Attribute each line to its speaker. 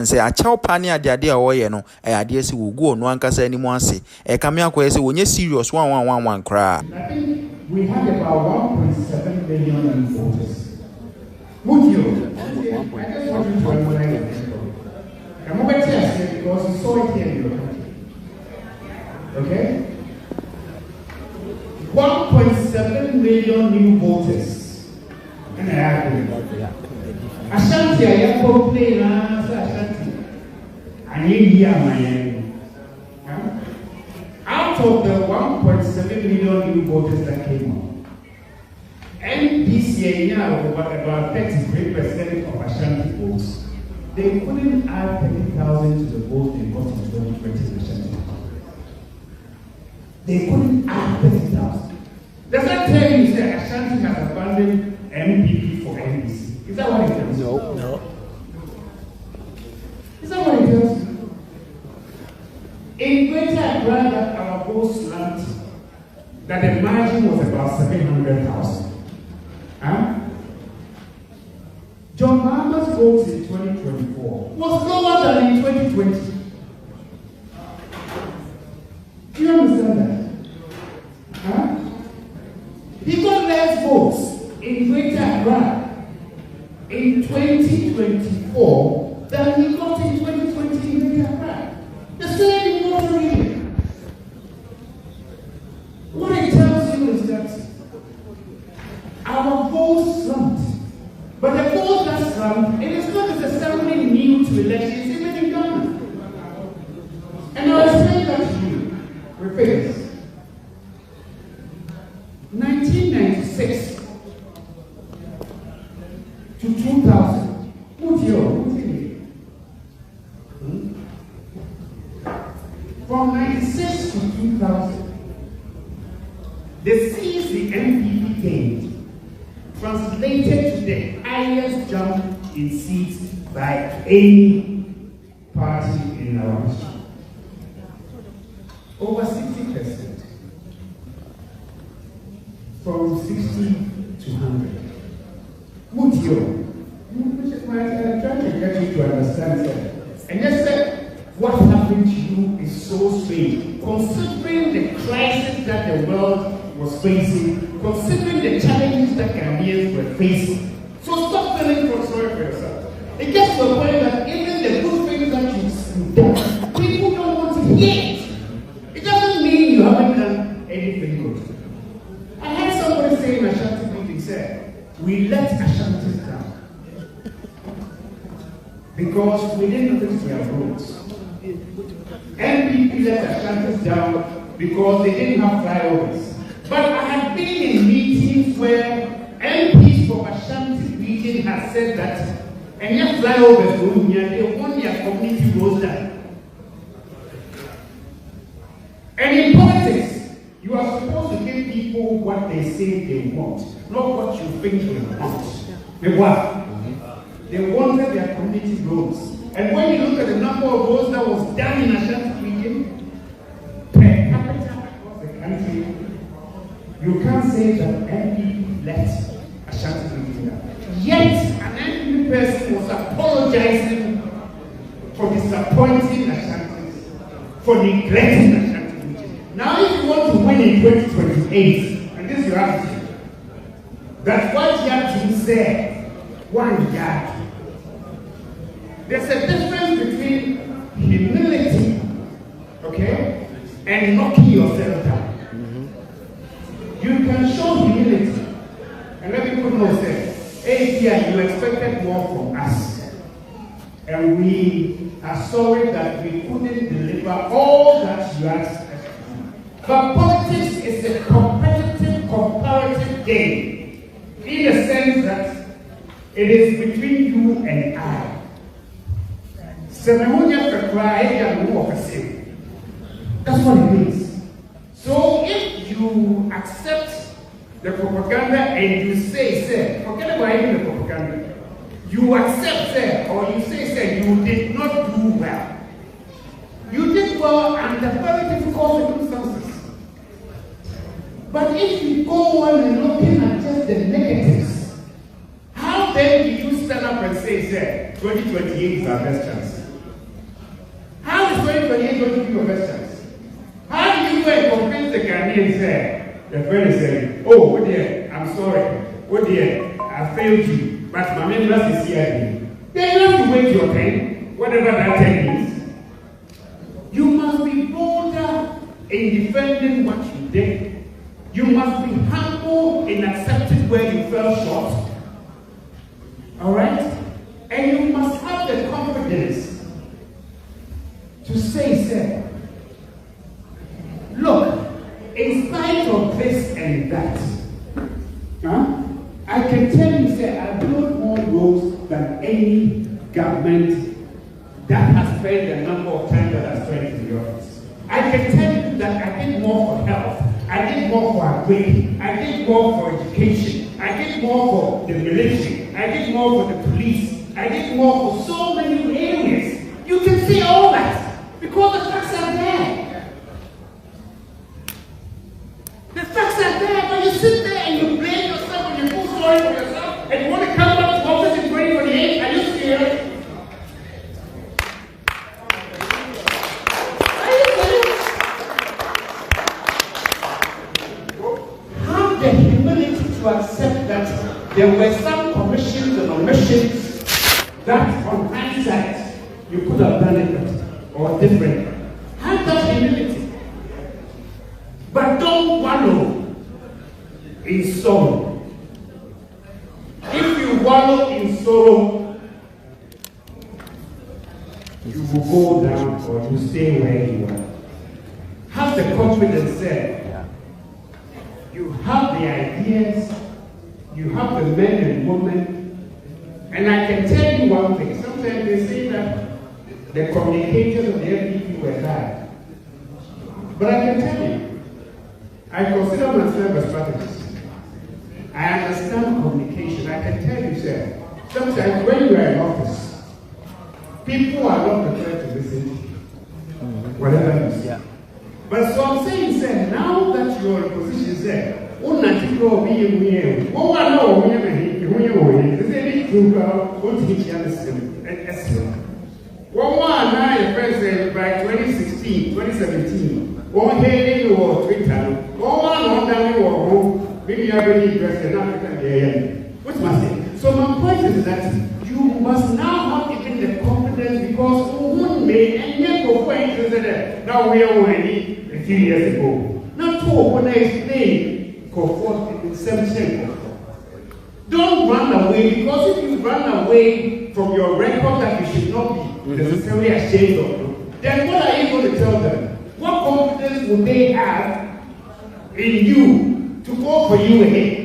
Speaker 1: say a chow pania de idea or no, a idea si will go no one can say any more say. A cameo say when you serious 1 cry.
Speaker 2: I think we had about 1.7 billion voters. Would you? I just want you to analyze it. I'm over here because you saw it here in your country. Okay? 1.7 million new voters. And I agree. Ashanti, I have complained, Ashanti. I need here my out of the 1.7 million new voters that came on, NDC about 33% of Ashanti votes. They couldn't add 30,000 to the vote they got in 2020 Ashanti. They couldn't add 30,000. Does that tell you that Ashanti has abandoned MPP for NDC? Is that what it tells you?
Speaker 3: No.
Speaker 2: Is that what it tells you? In Greater Accra, that our vote slumped, that the margin was about 700,000. John Mahama's votes in 2024 was lower than in 2020. Do you understand that? He got less votes in Greater Accra in 2024 than he got in 2020 in Greater Accra. The same in North region. What it tells you is that our votes slumped. But the vote that slumped, it is not necessarily new to elections, even in Ghana. And I will explain that to you with figures. 1996 to 2000. Who's here? From 96 to 2000, the seats the MPP gained translated to the highest jump in seats by any party in our history. Over 60%. From 60 to 100. Would you? I'm trying to get you to understand that. And just said, what happened to you is so strange, considering the crisis that the world was facing, considering the challenges that Ghanaians were facing. So stop feeling sorry for yourself. It gets to a point that even the good things that you've done, people don't want to hear it. It doesn't mean you haven't done anything good. I had somebody say in Ashanti meeting, said, we let Ashanti down because we didn't fix their roads. MPP let Ashanti down because they didn't have flyovers. But I have been in meetings where MPs from Ashanti region have said that and yet flyovers they want their community roads done. And in politics, you are supposed to give people what they say they want, not what you think they want. They what? They wanted their community roads. And when you look at the number of roads that was done in Ashanti region, per capita across the country, you can't say that MPP let Ashanti region down. Yet, an MPP person was apologizing for disappointing Ashanti, for neglecting Ashanti region. Now, if you want to win in 2028, and this is your attitude, that's what you have to say, one yard. There's a difference between humility, okay, and knocking yourself down. You can show humility, and let me put no sense. Hey, dear, you expected more from us, and we are sorry that we couldn't deliver all that you asked us to do. But politics is a competitive, comparative game, in the sense that it is between you and I. That's what it means. So if you accept the propaganda and you say, forget about even the propaganda, you accept, or you say, you did not do well. You did well under very difficult circumstances. But if you go on and looking at just the negatives, how then do you stand up and say, 2028 is our best chance? give you a best chance. How do you go and convince the Ghanaians there? The friend is saying, oh, oh dear, I'm sorry. Oh dear, I failed you. But my members is here again. Then you have to wait your turn, whatever that turn is. You must be bolder in defending what you did. You must be humble in accepting where you fell short. Alright? And you must have the confidence to say, sir, look, in spite of this and that, I can tell you, sir, I built more roads than any government that has spent the number of times that I spent in the office. I can tell you that I did more for health, I did more for agri, I did more for education, I did more for the military, I did more for the police, I did more for so many areas. You can see all that because the facts are there. The facts are there, but you sit there and you blame yourself and you feel sorry for yourself and you want to come back to office in 2028. Are you scared? Have the humility to accept that there were some commissions and omissions that on hindsight you could have done it better or different. Have that humility. But don't wallow in sorrow. If you wallow in sorrow, you will go down or you stay where you are. Have the confidence there. You have the ideas, you have the men and women. And I can tell you one thing. Sometimes they say that the communicators of the FDP were bad. But I can tell you, I consider myself a strategist. I understand communication. I can tell you, sir, sometimes when you are in office, people are not prepared to listen to you, whatever you say. Yeah. But so I'm saying, sir, now that you're in position, sir, what not to go be in here? What I know, when you're one night, President, by 2016, 2017, one heading or Twitter, one on down your home, maybe I really dressed in African. What's my say? So my point is that you must now have even the confidence because one made and yet go for it. Now we are already a few years ago. Not two when I explained comfort in 7. Don't run away, because if you run away from your record that you should not be necessarily ashamed of, then what are you going to tell them? What confidence would they have in you to go for you again?